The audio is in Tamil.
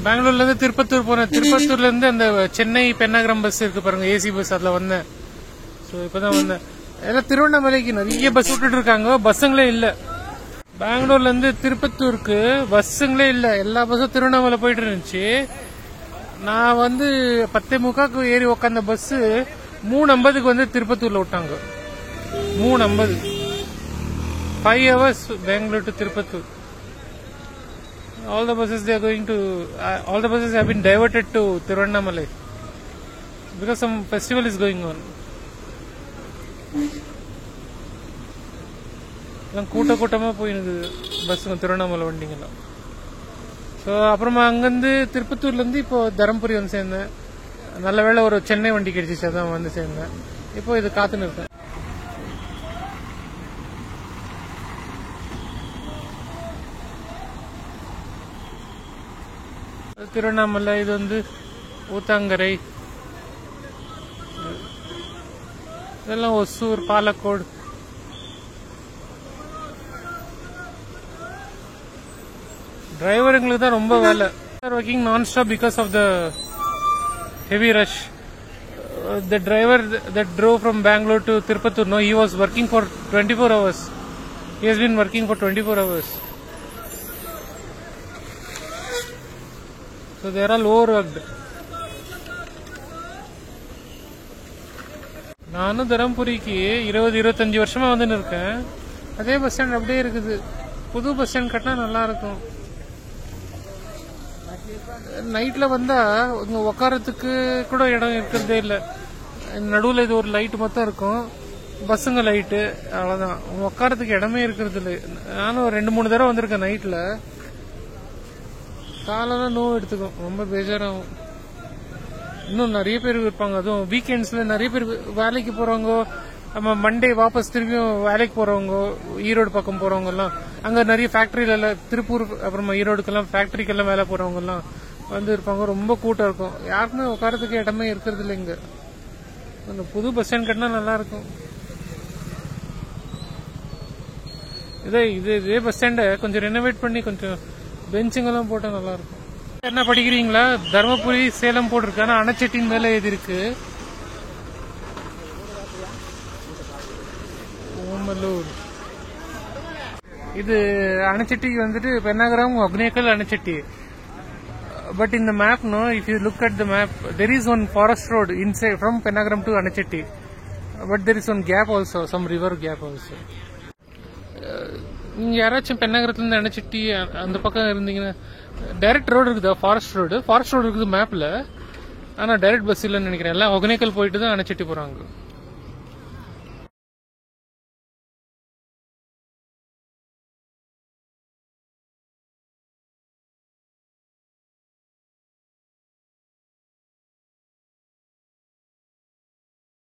பெங்களூர்ல இருந்து திருப்பத்தூர் போனேன். திருப்பத்தூர்ல இருந்து அந்த சென்னை பென்னாகரம் பஸ் இருக்கு பாருங்க, ஏசி பஸ், அதுல வந்தேன். ஸோ இப்பதான் வந்தேன். எல்லாம் திருவண்ணாமலைக்கு நிறைய பஸ் விட்டுட்டு இருக்காங்க, பஸ்ஸுங்களே இல்ல. பெங்களூர்ல இருந்து திருப்பத்தூருக்கு பஸ்ஸுங்களே இல்ல, எல்லா பஸ்ஸும் திருவண்ணாமலை போயிட்டு இருந்துச்சு. நான் 10:45 ஏறி உக்காந்த பஸ் 3:50 வந்து திருப்பத்தூர்ல விட்டாங்க. 3:50, 5 hours Bangalore to Tirupattur. All the buses they are going to, all the buses have been diverted to Tiruvannamalai because some festival is going on. கூட்டமா போயிருக்கு பஸ்ஸுங்க திருவண்ணாமலை வண்டிங்கெல்லாம். ஸோ அப்புறமா அங்கேருந்து திருப்பத்தூர்லேருந்து இப்போ தருமபுரி வந்து சேர்ந்தேன். நல்ல வேளை ஒரு சென்னை வண்டி கிடைச்சிச்சு, அதான் வந்து சேர்ந்தேன். இப்போ இது காத்துன்னு இருக்கேன். திருவண்ணாமலை, இது ஊத்தாங்கரை, இதெல்லாம் ஒசூர், பாலக்கோடு. டிரைவருங்களுக்கு தான் ரொம்ப வேலை. ஒர்க்கிங் நான் stop because of the heavy rush. The driver that drove from Bangalore to Tirupattur, no, he was working for 24 hours. He has been working for 24 hours. So they are all overworked. நானும் தருமபுரிக்கு 20-25 வருஷமா வந்துன்னு இருக்கேன். அதே பஸ் ஸ்டாண்ட் அப்படியே இருக்குது. புது பஸ் ஸ்டாண்ட் கட்டினா நல்லா இருக்கும். நைட்ல வந்தா இங்க உட்காரத்துக்கு கூட இடம் இருக்கிறதே இல்லை. நடுவில் இது ஒரு லைட் மட்டும் இருக்கும், பஸ்ஸுங்க லைட்டு, அவ்வளவுதான். உட்காரத்துக்கு இடமே இருக்கிறது இல்லை. நானும் 2-3 தடவை வந்திருக்கேன். நைட்ல காலெல்லாம் நோவு எடுத்துக்கும், ரொம்ப பேஜாராகும். இன்னும் நிறைய பேர் இருப்பாங்க, அதுவும் வீக்கெண்ட்ஸ்ல நிறைய பேர் வேலைக்கு போறவங்க, நம்ம மண்டே வாபஸ் திரும்பியும் வேலைக்கு போறவங்க, ஈரோடு பக்கம் போறவங்க எல்லாம், அங்க நிறைய ஃபேக்டரியில எல்லாம், திருப்பூர் அப்புறமா ஈரோடுக்கெல்லாம் ஃபேக்டரிக்கெல்லாம் வேலை போறவங்க எல்லாம் வந்து இருப்பாங்க. ரொம்ப கூட்டம் இருக்கும், யாருக்குமே உட்காரத்துக்கு இடமே இருக்கிறது இல்லை. இங்க புது பஸ் ஸ்டாண்ட் கட்டினா நல்லா இருக்கும். இதே பஸ் ஸ்டாண்ட கொஞ்சம் ரெனோவேட் பண்ணி கொஞ்சம் பெஞ்சுங்கெல்லாம் போட்டா நல்லா இருக்கும். என்ன படிக்கிறீங்களா? தர்மபுரி சேலம் போட்டிருக்கு, ஆனா அணைச்சட்டின் மேல எழுதி இருக்கு ஓமலூர். இது அணைச்சட்டிக்கு Pennagaram அக்னேக்கல் அணைச்சட்டி. But in the map, no, if you look at the map, there is one forest road inside from Pennagaram to Anachatti. But there is one gap also, some river gap also. நீங்க யாராச்சும் பென்னாகரத்துல இருந்து அணைச்சட்டி அந்த பக்கம் இருந்தீங்கன்னா டைரக்ட் ரோடு இருக்குதா? ஃபாரஸ்ட் ரோடு இருக்குது மேப்ல, ஆனா டைரக்ட் பஸ் இல்லைன்னு நினைக்கிறேன். எல்லாம் ஒகேனக்கல் போயிட்டு தான் அணைச்சட்டி போறாங்க.